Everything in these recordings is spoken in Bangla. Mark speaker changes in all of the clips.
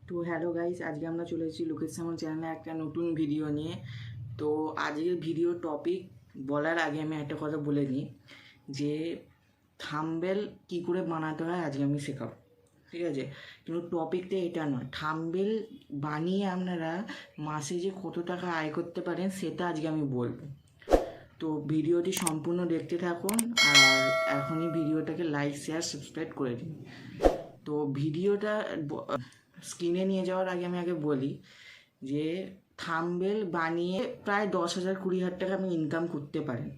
Speaker 1: তো হ্যালো গাইস, আজকে আমরা চলে এসেছি লোকেশ শ্যামল চ্যানেলে একটা নতুন ভিডিও নিয়ে। তো আজকের ভিডিও টপিক বলার আগে আমি একটা কথা বলে নিই যে থাম্বনেল কী করে বানাতে হয় আজকে আমি শেখাবো, ঠিক আছে? কিন্তু টপিকটা এটা নয়, থাম্বনেল বানিয়ে আপনারা মাসে যে কত টাকা আয় করতে পারেন সেটা আজকে আমি বলবো। তো ভিডিওটি সম্পূর্ণ দেখতে থাকুন আর এখনই ভিডিওটাকে লাইক শেয়ার সাবস্ক্রাইব করে দিন। তো ভিডিওটা স্ক্রিনে নিয়ে যাওয়ার আগে আমি আগে বলি যে থাম্বনেল বানিয়ে প্রায় 10,000-20,000 টাকা আপনি ইনকাম করতে পারেন।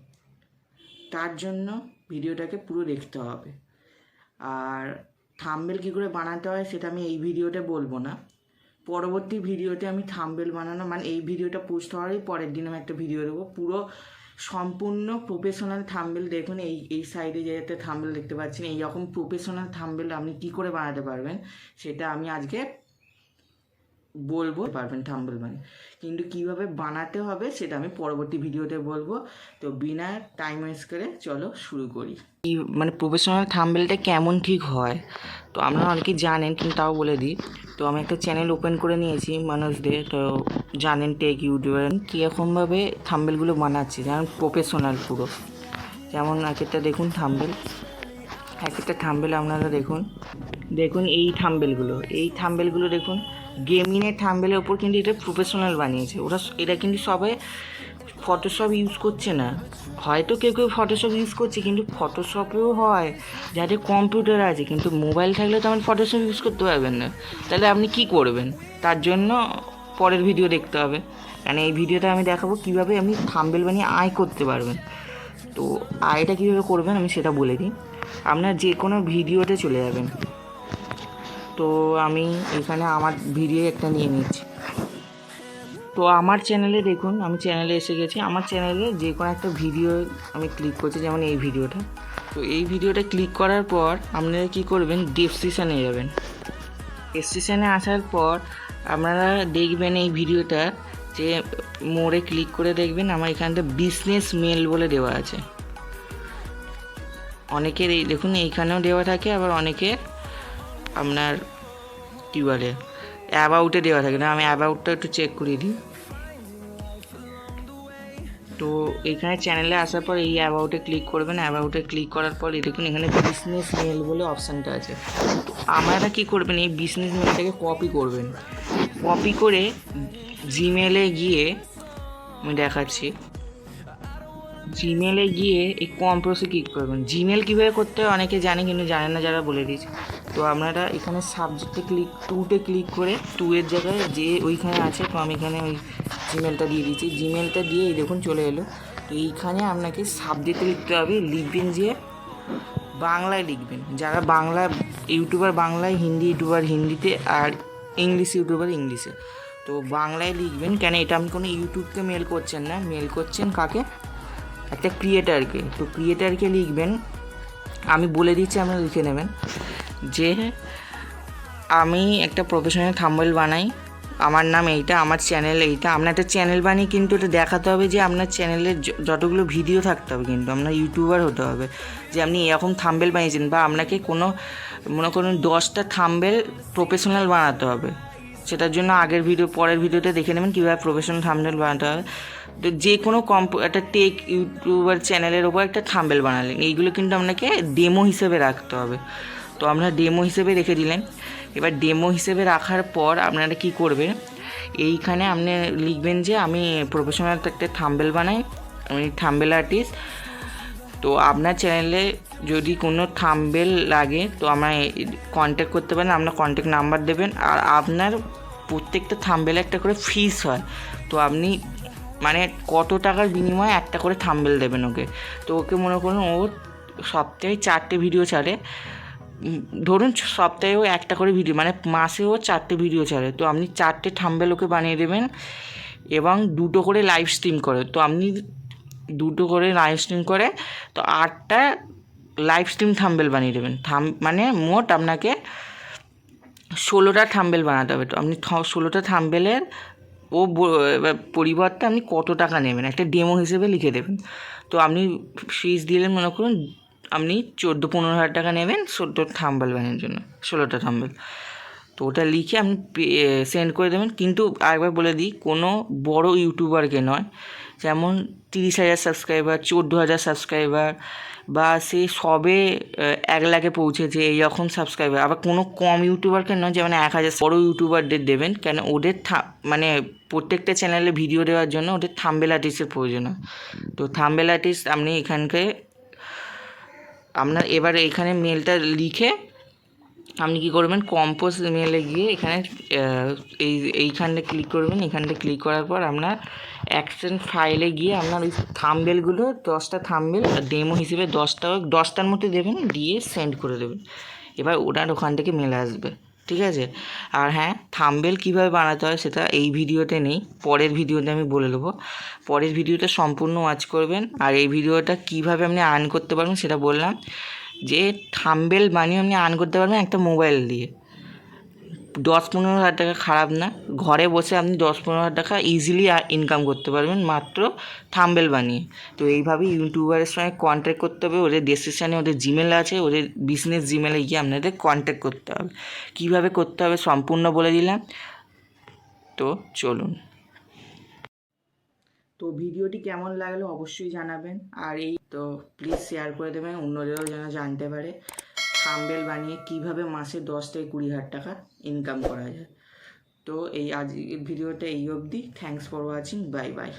Speaker 1: তার জন্য ভিডিওটাকে পুরো দেখতে হবে। আর থাম্বনেল কী করে বানাতে হয় সেটা আমি এই ভিডিওতে বলবো না, পরবর্তী ভিডিওতে আমি থাম্বনেল বানানো মানে এই ভিডিওটা পোস্ট হওয়ারই পরের দিন আমি একটা ভিডিও দেবো পুরো সম্পূর্ণ প্রফেশনাল থাম্বনেল। দেখুন এই সাইডে যেতে থাম্বনেল দেখতে পাচ্ছেন, এইরকম প্রফেশনাল থাম্বনেল আপনি কী করে বানাতে পারবেন সেটা আমি আজকে বলবো পারবেন থাম্বনেল বানিয়ে, কিন্তু কীভাবে বানাতে হবে সেটা আমি পরবর্তী ভিডিওতে বলবো। তো বিনা টাইম ওয়েস্ট করে চলো শুরু করি। মানে প্রফেশনাল থাম্বনেলটা কেমন ঠিক হয় তো আপনারা অনেকেই জানেন, কিন্তু তাও বলে দিই। তো আমি একটা চ্যানেল ওপেন করে নিয়েছি মানুষদের, তো জানেন টেক ইউটিউবার কীরকমভাবে থাম্বনেলগুলো বানাচ্ছি, যেমন প্রফেশনাল পুরো। যেমন একটা দেখুন থাম্বনেল, একটা থাম্বনেল আপনারা দেখুন এই থাম্বনেলগুলো দেখুন গেমিংয়ের থাম্বনেলের ওপর, কিন্তু এটা প্রফেশনাল বানিয়েছে ওরা। এটা কিন্তু সবাই ফটোশপ ইউজ করছে না, হয়তো কেউ ফটোশপ ইউজ করছে, কিন্তু ফটোশপেও হয় যাদের কম্পিউটার আছে, কিন্তু মোবাইল থাকলে তো আপনি ফটোশপ ইউজ করতে পারবেন না। তাহলে আপনি কি করবেন? তার জন্য পরের ভিডিও দেখতে হবে, কারণ এই ভিডিওটা আমি দেখাবো কীভাবে আপনি থাম্বনেল বানিয়ে আয় করতে পারবেন। তো আয়টা কীভাবে করবেন আমি সেটা বলে দিই। আপনার যে কোনো ভিডিওতে চলে যাবেন। তো আমি এখানে আমার ভিডিও একটা নিয়ে নিচ্ছি। তো আমার চ্যানেলে দেখুন, আমি চ্যানেলে এসে গেছি। আমার চ্যানেলে যে কোনো একটা ভিডিও আমি ক্লিক করছি, যেমন এই ভিডিওটা। তো এই ভিডিওটা ক্লিক করার পর আপনারা কী করবেন, ডেসক্রিপশানে যাবেন। ডেসক্রিপশানে আসার পর আপনারা দেখবেন এই ভিডিওটা যে মোড়ে ক্লিক করে দেখবেন আমার এখানটা বিজনেস মেল বলে দেওয়া আছে। অনেকের এই দেখুন এইখানেও দেওয়া থাকে, আবার অনেকের আপনার কী বলে অ্যাবাউটে দেওয়া থাকে না। আমি অ্যাবাউটটা একটু চেক করে দিই। তো এখানে চ্যানেলে আসার পর এই অ্যাবাউটে ক্লিক করবেন। অ্যাবাউটে ক্লিক করার পর এই দেখুন এখানে বিজনেস মেল বলে অপশানটা আছে। তো আপনারা কী করবেন, এই বিজনেস মেলটাকে কপি করবেন। কপি করে জিমেলে গিয়ে আমি দেখাচ্ছি, জিমেলে গিয়ে এই কম্পোজে ক্লিক করবেন। জিমেল কীভাবে করতে হয় অনেকে জানে, কিন্তু জানেন না যারা, বলে দিয়েছি। তো আপনারা এখানে সাবজেক্টে ক্লিক করে 2 এর জায়গায় যে ওইখানে আছে, তো আমি এখানে ওই জিমেলটা দিয়ে দিচ্ছি। জিমেলটা দিয়ে এই দেখুন চলে এলো। তো এইখানে আপনাকে সাবজেক্টে লিখতে হবে, লিখবেন যে বাংলায় লিখবেন। যারা বাংলা ইউটিউবার বাংলায়, হিন্দি ইউটিউবার হিন্দিতে, আর ইংলিশ ইউটিউবার ইংলিশে। তো বাংলায় লিখবেন, কেন এটা আপনি কোনো ইউটিউবকে মেল করছেন না, মেল করছেন কাকে, একটা ক্রিয়েটারকে। তো ক্রিয়েটারকে লিখবেন, আমি বলে দিচ্ছি আপনারা লিখে নেবেন যে আমি একটা প্রফেশনাল থাম্বনেল বানাই, আমার নাম এইটা, আমার চ্যানেল এইটা। আপনার একটা চ্যানেল বানিয়ে কিন্তু এটা দেখাতে হবে যে আপনার চ্যানেলের যতগুলো ভিডিও থাকতে হবে, কিন্তু আপনার ইউটিউবার হতে হবে যে আপনি এরকম থাম্বনেল বানিয়েছেন, বা আপনাকে কোনো মনে করুন 10টা থাম্বনেল প্রফেশনাল বানাতে হবে। সেটার জন্য পরের ভিডিওতে দেখে নেবেন কীভাবে প্রফেশনাল থাম্বনেল বানাতে হবে। তো যে কোনো একটা টেক ইউটিউবার চ্যানেলের ওপর একটা থাম্বনেল বানালেন, এইগুলো কিন্তু আপনাকে ডেমো হিসেবে রাখতে হবে। তো আপনারা ডেমো হিসেবে রেখে দিলেন। এবার ডেমো হিসেবে রাখার পর আপনারা কী করবেন, এইখানে আপনি লিখবেন যে আমি প্রফেশনাল একটা থাম্বনেল বানাই, আমি থাম্বনেল আর্টিস্ট। তো আপনার চ্যানেলে যদি কোনো থাম্বনেল লাগে তো আমায় কন্ট্যাক্ট করতে পারেন, আপনার কন্ট্যাক্ট নাম্বার দেবেন। আর আপনার প্রত্যেকটা থাম্বনেলে একটা করে ফিস হয়। তো আপনি মানে কত টাকার বিনিময়ে একটা করে থাম্বনেল দেবেন ওকে। তো ওকে মনে করুন ও সপ্তাহে 4টে ভিডিও ছাড়ে, ধরুন সপ্তাহেও একটা করে ভিডিও, মানে মাসেও 4টে ভিডিও ছাড়ে। তো আপনি 4টে থাম্বনেল ওকে বানিয়ে দেবেন এবং 2টো করে লাইভ স্ট্রিম করে। তো আপনি 2টো করে লাইভ স্ট্রিম করে তো 8টা লাইভ স্ট্রিম থাম্বনেল বানিয়ে দেবেন। মানে মোট আপনাকে 16টা থাম্বনেল বানাতে হবে। তো আপনি 16টা থাম্বনেলের পরিবর্তে আপনি কত টাকা নেবেন একটা ডেমো হিসেবে লিখে দেবেন। তো আপনি ফিস দিলেন মনে করুন আপনি 14-15 হাজার টাকা নেবেন 16টা থাম্বনেল বানানোর জন্য, 16টা থাম্বনেল। তো ওটা লিখে আপনি সেন্ড করে দেবেন। কিন্তু আরেকবার বলে দিই, কোনো বড় ইউটিউবারকে নয়, যেমন 30,000 সাবস্ক্রাইবার, 14,000 সাবস্ক্রাইবার, বা সে সবে 1 লাখে পৌঁছেছে এইরকম সাবস্ক্রাইবার। আবার কোনো কম ইউটিউবারকে নয়, যেমন 1,000। বড় ইউটিউবারদের দেবেন, কেন ওদের মানে প্রত্যেকটা চ্যানেলে ভিডিও দেওয়ার জন্য ওদের থাম্বনেল আর্টিস্টের প্রয়োজন হয়। তো থাম্বনেল আর্টিস্ট আপনি এখানকে আপনার এবার এখানে মেলটা লিখে আপনি কী করবেন, কম্পোজ মেলে গিয়ে এখানে এইখানটা ক্লিক করবেন। এখানটা ক্লিক করার পর আপনার অ্যাকশন ফাইলে গিয়ে আপনার ওই থাম্বনেলগুলো 10টা থাম্বনেল ডেমো হিসেবে 10টার মধ্যে দেবেন, দিয়ে সেন্ড করে দেবেন। এবার ওটার ওখান থেকে মেলে আসবে, ঠিক আছে? আর হ্যাঁ, থাম্বনেল কীভাবে বানাতে হয় সেটা এই ভিডিওতে নেই, পরের ভিডিওতে আমি বলে দেবো। পরের ভিডিওটা সম্পূর্ণ ওয়াচ করবেন। আর এই ভিডিওটা কীভাবে আপনি আর্ন করতে পারবেন সেটা বললাম, যে থাম্বনেল বানিয়ে আপনি আর্ন করতে পারবেন একটা মোবাইল দিয়ে। 10-15 হাজার টাকা খারাপ না, ঘরে বসে আপনি 10-15 হাজার টাকা ইজিলি ইনকাম করতে পারবেন মাত্র থাম্বনেল বানিয়ে। তো এইভাবেই ইউটিউবারের সঙ্গে কন্ট্যাক্ট করতে হবে। ওদের ডেসক্রিপশানে ওদের জিমেল আছে, ওদের বিজনেস জিমেলে গিয়ে আপনাদের কন্ট্যাক্ট করতে হবে। কীভাবে করতে হবে সম্পূর্ণ বলে দিলাম। তো চলুন। তো ভিডিওটি কেমন লাগলো অবশ্যই জানাবেন। আর এই তো প্লিজ শেয়ার করে দেবেন, অন্যদেরও যেন জানতে পারে থাম্বনেল বানিয়ে কীভাবে মাসে 10 থেকে 20 হাজার টাকা ইনকাম করা যায়। তো এই আজকের ভিডিওটা এই অবধি। Thanks for watching, bye bye.